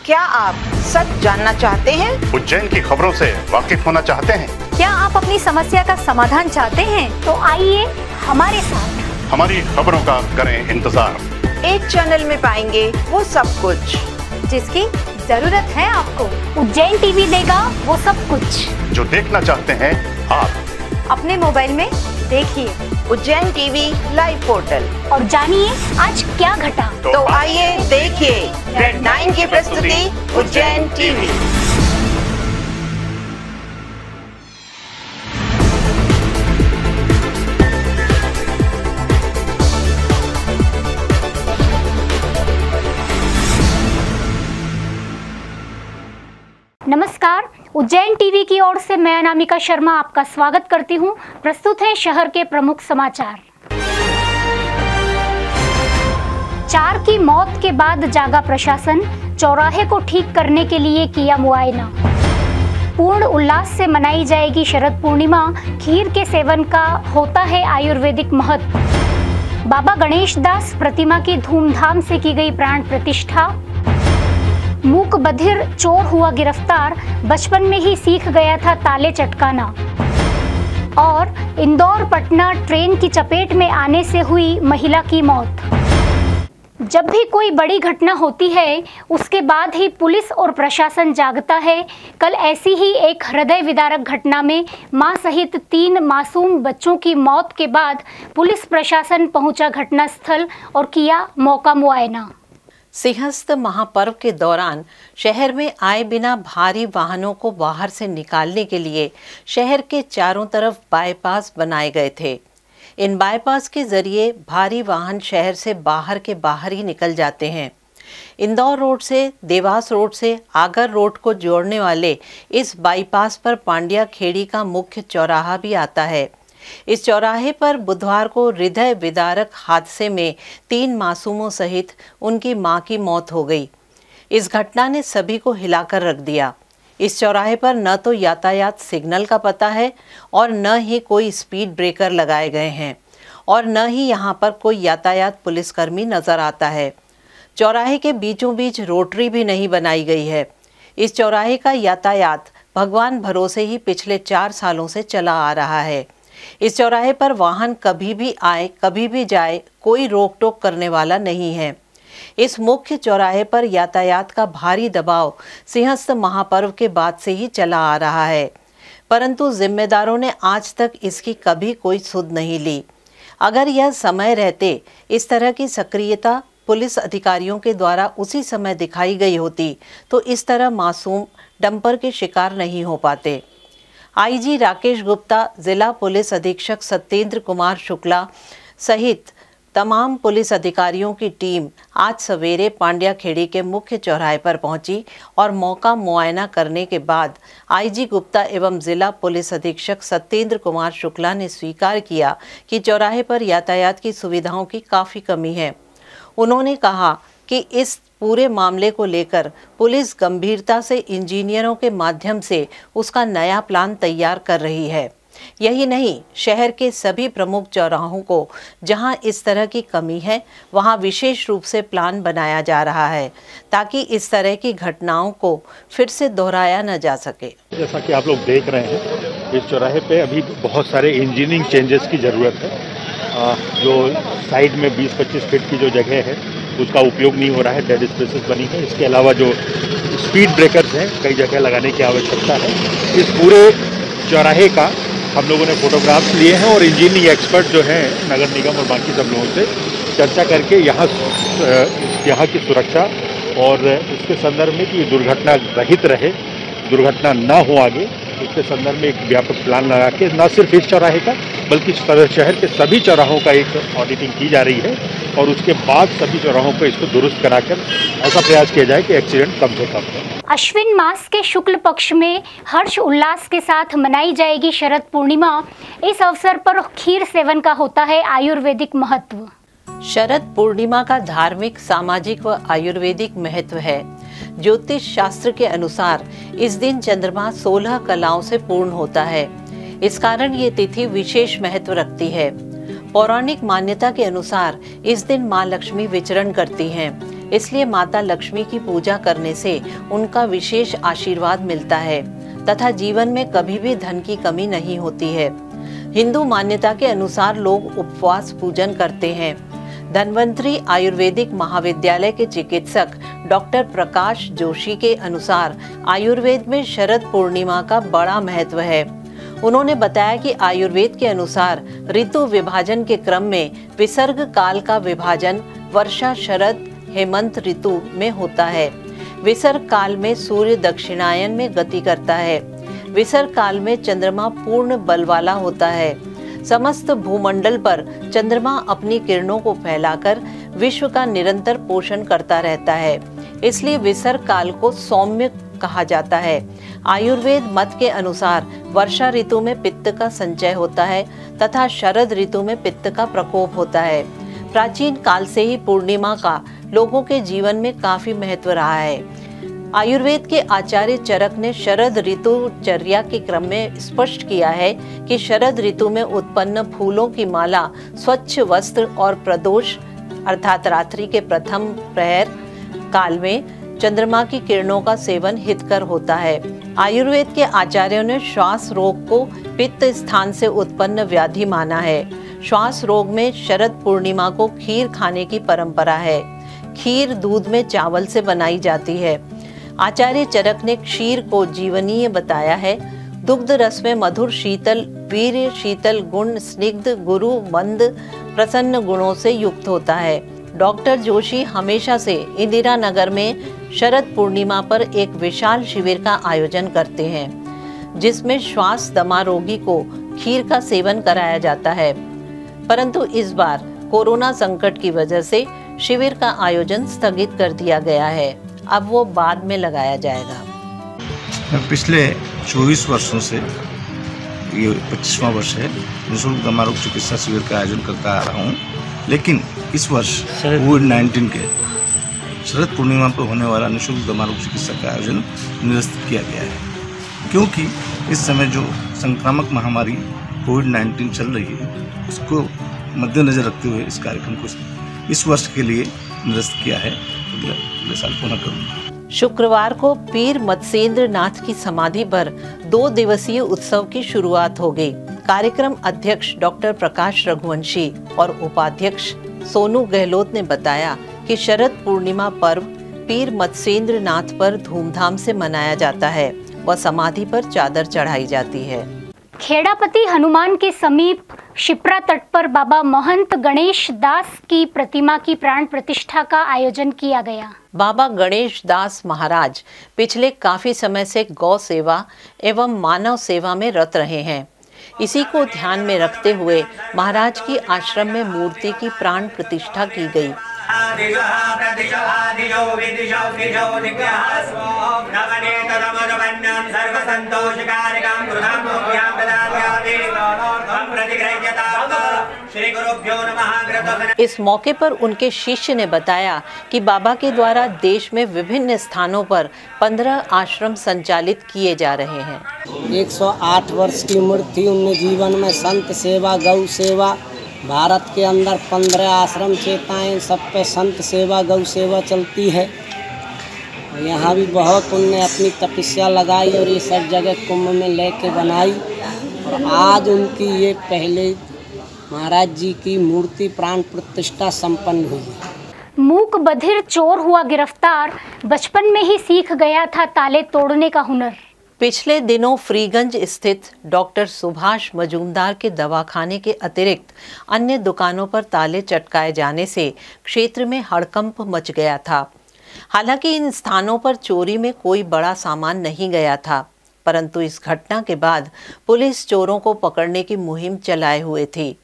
क्या आप सच जानना चाहते हैं? उज्जैन की खबरों से वाकिफ होना चाहते हैं? क्या आप अपनी समस्या का समाधान चाहते हैं? तो आइए हमारे साथ, हमारी खबरों का करें इंतजार। एक चैनल में पाएंगे वो सब कुछ जिसकी जरूरत है आपको। उज्जैन टीवी देगा वो सब कुछ जो देखना चाहते हैं आप अपने मोबाइल में देखिए। उज्जैन टीवी लाइव पोर्टल और जानिए आज क्या घटा। तो आइए देखिए रेड 9 की प्रस्तुति उज्जैन टीवी। नमस्कार, उज्जैन टीवी की ओर से मैं अनामिका शर्मा आपका स्वागत करती हूं। प्रस्तुत है शहर के प्रमुख समाचार। 4 की मौत के बाद जागा प्रशासन, चौराहे को ठीक करने के लिए किया मुआयना। पूर्ण उल्लास से मनाई जाएगी शरद पूर्णिमा, खीर के सेवन का होता है आयुर्वेदिक महत्व। बाबा गणेश दास प्रतिमा की धूमधाम से की गई प्राण प्रतिष्ठा। मूक बधिर चोर हुआ गिरफ्तार, बचपन में ही सीख गया था ताले चटकाना। और इंदौर पटना ट्रेन की चपेट में आने से हुई महिला की मौत। जब भी कोई बड़ी घटना होती है उसके बाद ही पुलिस और प्रशासन जागता है। कल ऐसी ही एक हृदय विदारक घटना में मां सहित 3 मासूम बच्चों की मौत के बाद पुलिस प्रशासन पहुंचा घटनास्थल और किया मौका मुआयना। सिंहस्थ महापर्व के दौरान शहर में आए बिना भारी वाहनों को बाहर से निकालने के लिए शहर के चारों तरफ बाईपास बनाए गए थे। इन बाईपास के जरिए भारी वाहन शहर से बाहर के बाहर ही निकल जाते हैं। इंदौर रोड से देवास रोड से आगर रोड को जोड़ने वाले इस बाईपास पर पांड्या खेड़ी का मुख्य चौराहा भी आता है। इस चौराहे पर बुधवार को हृदय विदारक हादसे में 3 मासूमों सहित उनकी मां की मौत हो गई। इस घटना ने सभी को हिलाकर रख दिया। इस चौराहे पर न तो यातायात सिग्नल का पता है और न ही कोई स्पीड ब्रेकर लगाए गए हैं और न ही यहाँ पर कोई यातायात पुलिसकर्मी नजर आता है। चौराहे के बीचों बीच रोटरी भी नहीं बनाई गई है। इस चौराहे का यातायात भगवान भरोसे ही पिछले 4 सालों से चला आ रहा है। इस चौराहे पर वाहन कभी भी आए कभी भी जाए, कोई रोक टोक करने वाला नहीं है। इस मुख्य चौराहे पर यातायात का भारी दबाव सिंहस्थ महापर्व के बाद से ही चला आ रहा है, परंतु जिम्मेदारों ने आज तक इसकी कभी कोई सुध नहीं ली। अगर यह समय रहते इस तरह की सक्रियता पुलिस अधिकारियों के द्वारा उसी समय दिखाई गई होती तो इस तरह मासूम डंपर के शिकार नहीं हो पाते। आईजी राकेश गुप्ता, जिला पुलिस अधीक्षक सत्येंद्र कुमार शुक्ला सहित तमाम पुलिस अधिकारियों की टीम आज सवेरे पांड्या खेड़ी के मुख्य चौराहे पर पहुंची और मौका मुआयना करने के बाद आईजी गुप्ता एवं जिला पुलिस अधीक्षक सत्येंद्र कुमार शुक्ला ने स्वीकार किया कि चौराहे पर यातायात की सुविधाओं की काफ़ी कमी है। उन्होंने कहा कि इस पूरे मामले को लेकर पुलिस गंभीरता से इंजीनियरों के माध्यम से उसका नया प्लान तैयार कर रही है। यही नहीं, शहर के सभी प्रमुख चौराहों को जहां इस तरह की कमी है वहां विशेष रूप से प्लान बनाया जा रहा है ताकि इस तरह की घटनाओं को फिर से दोहराया न जा सके। जैसा कि आप लोग देख रहे हैं, इस चौराहे पे अभी बहुत सारे इंजीनियरिंग चेंजेस की ज़रूरत है। जो साइड में 20-25 फीट की जो जगह है उसका उपयोग नहीं हो रहा है, डेड स्पेसेस बनी है। इसके अलावा जो स्पीड ब्रेकर्स हैं कई जगह लगाने की आवश्यकता है। इस पूरे चौराहे का हम लोगों ने फोटोग्राफ्स लिए हैं और इंजीनियरिंग एक्सपर्ट जो हैं नगर निगम और बाकी सब लोगों से चर्चा करके यहाँ की सुरक्षा और इसके संदर्भ में कि दुर्घटना रहित रहे, दुर्घटना ना हो आगे, इसके संदर्भ में एक व्यापक प्लान लगा के न सिर्फ इस चौराहे का बल्कि शहर के सभी चौराहों का एक ऑडिटिंग की जा रही है और उसके बाद सभी चौराहों पर इसको दुरुस्त कराकर ऐसा प्रयास किया जाए कि एक्सीडेंट कम से कम हो। अश्विन मास के शुक्ल पक्ष में हर्ष उल्लास के साथ मनाई जाएगी शरद पूर्णिमा। इस अवसर पर खीर सेवन का होता है आयुर्वेदिक महत्व। शरद पूर्णिमा का धार्मिक, सामाजिक व आयुर्वेदिक महत्व है। ज्योतिष शास्त्र के अनुसार इस दिन चंद्रमा 16 कलाओं से पूर्ण होता है। इस कारण ये तिथि विशेष महत्व रखती है। पौराणिक मान्यता के अनुसार इस दिन मां लक्ष्मी विचरण करती हैं। इसलिए माता लक्ष्मी की पूजा करने से उनका विशेष आशीर्वाद मिलता है तथा जीवन में कभी भी धन की कमी नहीं होती है। हिंदू मान्यता के अनुसार लोग उपवास पूजन करते हैं। धन्वंतरी आयुर्वेदिक महाविद्यालय के चिकित्सक डॉक्टर प्रकाश जोशी के अनुसार आयुर्वेद में शरद पूर्णिमा का बड़ा महत्व है। उन्होंने बताया कि आयुर्वेद के अनुसार ऋतु विभाजन के क्रम में विसर्ग काल का विभाजन वर्षा, शरद, हेमंत ऋतु में होता है। विसर्ग काल में सूर्य दक्षिणायन में गति करता है। विसर्ग काल में चंद्रमा पूर्ण बल वाला होता है। समस्त भूमंडल पर चंद्रमा अपनी किरणों को फैलाकर विश्व का निरंतर पोषण करता रहता है, इसलिए विसर्ग काल को सौम्य कहा जाता है। आयुर्वेद मत के अनुसार वर्षा ऋतु में पित्त का संचय होता है तथा शरद ऋतु में पित्त का प्रकोप होता है। प्राचीन काल से ही पूर्णिमा का लोगों के जीवन में काफी महत्व रहा है। आयुर्वेद के आचार्य चरक ने शरद ऋतु चर्या के क्रम में स्पष्ट किया है कि शरद ऋतु में उत्पन्न फूलों की माला स्वच्छ वस्त्र और प्रदोष अर्थात रात्रि के प्रथम प्रहर काल में चंद्रमा की किरणों का सेवन हितकर होता है। आयुर्वेद के आचार्यों ने श्वास रोग को पित्त स्थान से उत्पन्न व्याधि माना है। श्वास रोग में शरद पूर्णिमा को खीर खाने की परंपरा है। खीर दूध में चावल से बनाई जाती है। आचार्य चरक ने क्षीर को जीवनीय बताया है। दुग्ध रस में मधुर, शीतल, वीर्य, शीतल गुण, स्निग्ध, गुरु, मंद, प्रसन्न गुणों से युक्त होता है। डॉक्टर जोशी हमेशा से इंदिरा नगर में शरद पूर्णिमा पर एक विशाल शिविर का आयोजन करते हैं, जिसमें श्वास दमा रोगी को खीर का सेवन कराया जाता है। परंतु इस बार कोरोना संकट की वजह से शिविर का आयोजन स्थगित कर दिया गया है। अब वो बाद में लगाया जाएगा। मैं पिछले 24 वर्षों से, ये 25वां वर्ष है, निःशुल्क दमा रोग चिकित्सा शिविर का आयोजन करता आ रहा हूँ। लेकिन इस वर्ष कोविड-19 के शरद पूर्णिमा पर होने वाला निःशुल्क दमा रोग चिकित्सा का आयोजन निरस्त किया गया है, क्योंकि इस समय जो संक्रामक महामारी कोविड-19 चल रही है, उसको मद्देनजर रखते हुए इस कार्यक्रम को इस वर्ष के लिए निरस्त किया है। अगले साल पुनः करूंगा। शुक्रवार को पीर मत्स्येंद्र नाथ की समाधि पर 2 दिवसीय उत्सव की शुरुआत हो गई। कार्यक्रम अध्यक्ष डॉक्टर प्रकाश रघुवंशी और उपाध्यक्ष सोनू गहलोत ने बताया कि शरद पूर्णिमा पर्व पीर मत्स्येंद्र नाथ पर धूमधाम से मनाया जाता है व समाधि पर चादर चढ़ाई जाती है। खेड़ापति हनुमान के समीप शिप्रा तट पर बाबा महंत गणेश दास की प्रतिमा की प्राण प्रतिष्ठा का आयोजन किया गया। बाबा गणेश दास महाराज पिछले काफी समय से गौ सेवा एवं मानव सेवा में रत रहे हैं। इसी को ध्यान में रखते हुए महाराज की आश्रम में मूर्ति की प्राण प्रतिष्ठा की गई। इस मौके पर उनके शिष्य ने बताया कि बाबा के द्वारा देश में विभिन्न स्थानों पर 15 आश्रम संचालित किए जा रहे हैं। 108 वर्ष की उम्र थी। उनने जीवन में संत सेवा, गौ सेवा, भारत के अंदर 15 आश्रम चेताएं, सब पे संत सेवा, गौ सेवा चलती है। यहाँ भी बहुत उनने अपनी तपस्या लगाई और ये सब जगह कुंभ में लेके बनाई। और आज उनकी ये पहले महाराज जी की मूर्ति प्राण प्रतिष्ठा संपन्न हुई है। मूक बधिर चोर हुआ गिरफ्तार, बचपन में ही सीख गया था ताले तोड़ने का हुनर। पिछले दिनों फ्रीगंज स्थित डॉक्टर सुभाष मजूमदार के दवाखाने के अतिरिक्त अन्य दुकानों पर ताले चटकाए जाने से क्षेत्र में हड़कंप मच गया था। हालांकि इन स्थानों पर चोरी में कोई बड़ा सामान नहीं गया था, परंतु इस घटना के बाद पुलिस चोरों को पकड़ने की मुहिम चलाए हुए थी।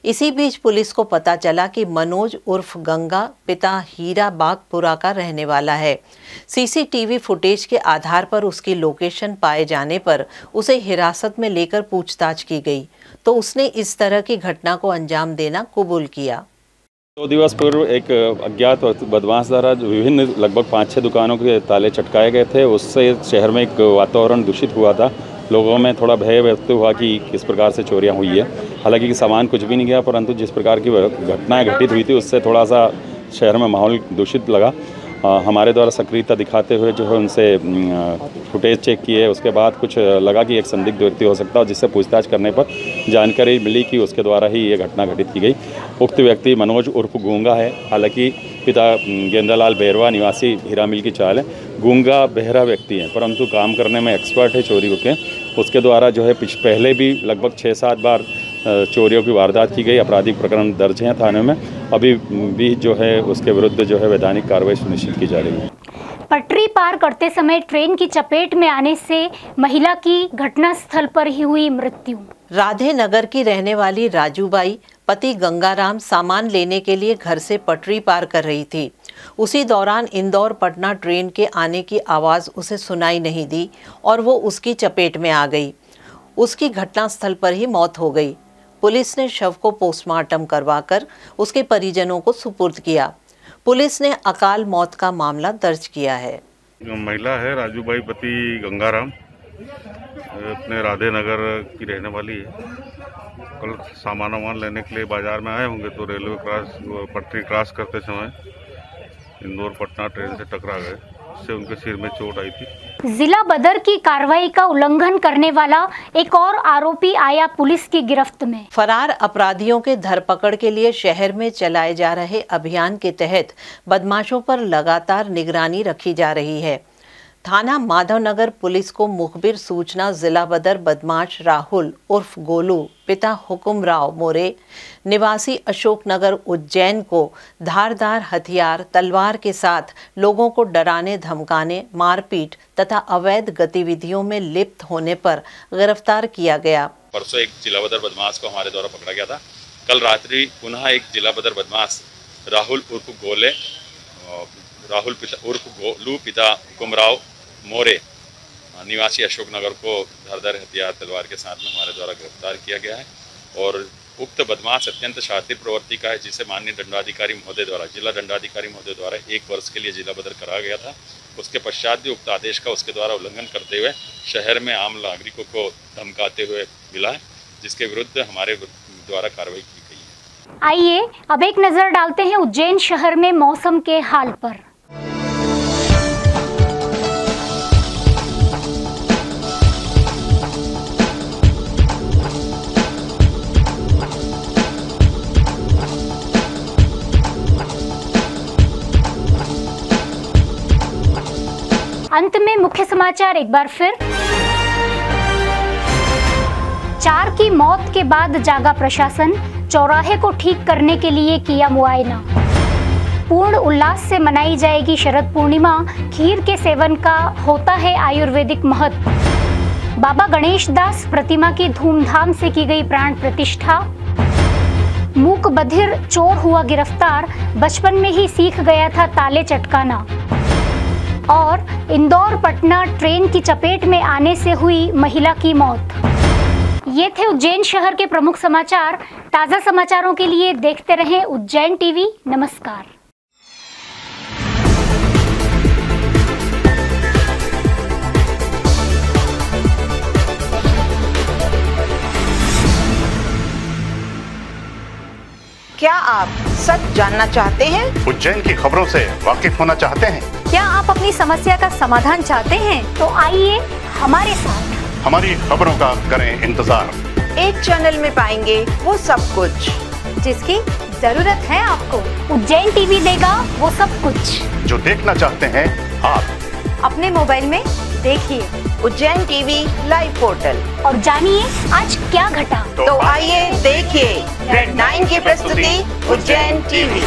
इसी बीच पुलिस को पता चला कि मनोज उर्फ गंगा पिता हीरा बागपुरा का रहने वाला है। सीसीटीवी फुटेज के आधार पर उसकी लोकेशन पाए जाने पर उसे हिरासत में लेकर पूछताछ की गई, तो उसने इस तरह की घटना को अंजाम देना कबूल किया। 2 दिवस पूर्व एक अज्ञात बदमाश द्वारा विभिन्न लगभग 5-6 दुकानों के ताले चटकाए गए थे। उससे शहर में एक वातावरण दूषित हुआ था। लोगों में थोड़ा भय व्यक्त हुआ कि किस प्रकार से चोरियां हुई है। हालांकि सामान कुछ भी नहीं गया, परंतु जिस प्रकार की घटनाएं घटित हुई थी उससे थोड़ा सा शहर में माहौल दूषित लगा। हमारे द्वारा सक्रियता दिखाते हुए जो है उनसे फुटेज चेक किए, उसके बाद कुछ लगा कि एक संदिग्ध व्यक्ति हो सकता है, जिससे पूछताछ करने पर जानकारी मिली कि उसके द्वारा ही ये घटना घटित की गई। उक्त व्यक्ति मनोज उर्फ गूंगा है। हालांकि पिता गेंदालाल बेरवा निवासी हीरा मिल की चाल है। गूंगा बहरा व्यक्ति हैं, परंतु काम करने में एक्सपर्ट है चोरी के। उसके द्वारा जो है पहले भी लगभग 6-7 बार चोरियों की वारदात की गई। आपराधिक प्रकरण दर्ज हैं थाने में। अभी भी जो है उसके विरुद्ध जो है वैधानिक कार्रवाई सुनिश्चित की जा रही है। पटरी पार करते समय ट्रेन की चपेट में आने से महिला की घटनास्थल पर ही हुई मृत्यु। राधे नगर की रहने वाली राजूबाई पति गंगाराम सामान लेने के लिए घर से पटरी पार कर रही थी। उसी दौरान इंदौर पटना ट्रेन के आने की आवाज़ उसे सुनाई नहीं दी और वो उसकी चपेट में आ गई। उसकी घटनास्थल पर ही मौत हो गई। पुलिस ने शव को पोस्टमार्टम करवाकर उसके परिजनों को सुपुर्द किया। पुलिस ने अकाल मौत का मामला दर्ज किया है। महिला है राजूबाई पति गंगाराम, अपने राधे नगर की रहने वाली है। कल सामान लेने के लिए बाजार में आए होंगे तो रेलवे पटरी क्रॉस करते समय इंदौर पटना ट्रेन से टकरा गए, जिससे उनके सिर में चोट आई थी। जिला बदर की कार्रवाई का उल्लंघन करने वाला एक और आरोपी आया पुलिस की गिरफ्त में। फरार अपराधियों के धरपकड़ के लिए शहर में चलाए जा रहे अभियान के तहत बदमाशों पर लगातार निगरानी रखी जा रही है। थाना माधवनगर पुलिस को मुखबिर सूचना जिला बदर बदमाश राहुल उर्फ गोलू पिता हुकुमराव मोरे निवासी अशोकनगर उज्जैन को धारदार हथियार तलवार के साथ लोगों को डराने धमकाने मारपीट तथा अवैध गतिविधियों में लिप्त होने पर गिरफ्तार किया गया। परसों एक जिला बदर बदमाश को हमारे द्वारा पकड़ा गया था। कल रात्रि पुनः एक जिला बदर बदमाश राहुल उर्फ गोले राहुल उर्फ गोलू पिता हुकुमराव मोरे निवासी अशोकनगर को धारदार हथियार तलवार के साथ में हमारे द्वारा गिरफ्तार किया गया है। और उक्त बदमाश अत्यंत शातिर प्रवृत्ति का है, जिसे माननीय दंडाधिकारी महोदय द्वारा जिला दंडाधिकारी महोदय द्वारा 1 वर्ष के लिए जिला बदर कराया गया था। उसके पश्चात भी उक्त आदेश का उसके द्वारा उल्लंघन करते हुए शहर में आम नागरिकों को धमकाते हुए मिला है, जिसके विरुद्ध हमारे द्वारा कार्रवाई की गई है। आइए अब एक नजर डालते हैं उज्जैन शहर में मौसम के हाल पर। अंत में मुख्य समाचार एक बार फिर। 4 की मौत के बाद जागा प्रशासन, चौराहे को ठीक करने के लिए किया मुआयना। पूर्ण उल्लास से मनाई जाएगी शरद पूर्णिमा, खीर के सेवन का होता है आयुर्वेदिक महत्व। बाबा गणेश दास प्रतिमा की धूमधाम से की गई प्राण प्रतिष्ठा। मूक बधिर चोर हुआ गिरफ्तार, बचपन में ही सीख गया था ताले चटकाना। और इंदौर पटना ट्रेन की चपेट में आने से हुई महिला की मौत। ये थे उज्जैन शहर के प्रमुख समाचार। ताज़ा समाचारों के लिए देखते रहें उज्जैन टीवी। नमस्कार। क्या आप सच जानना चाहते हैं? उज्जैन की खबरों से वाकिफ होना चाहते हैं? क्या आप अपनी समस्या का समाधान चाहते हैं? तो आइए हमारे साथ, हमारी खबरों का करें इंतजार। एक चैनल में पाएंगे वो सब कुछ जिसकी जरूरत है आपको। उज्जैन टीवी देगा वो सब कुछ जो देखना चाहते हैं आप अपने मोबाइल में देखिए उज्जैन टीवी लाइव पोर्टल और जानिए आज क्या घटा। तो आइए देखिए रेड 9 की प्रस्तुति उज्जैन टीवी।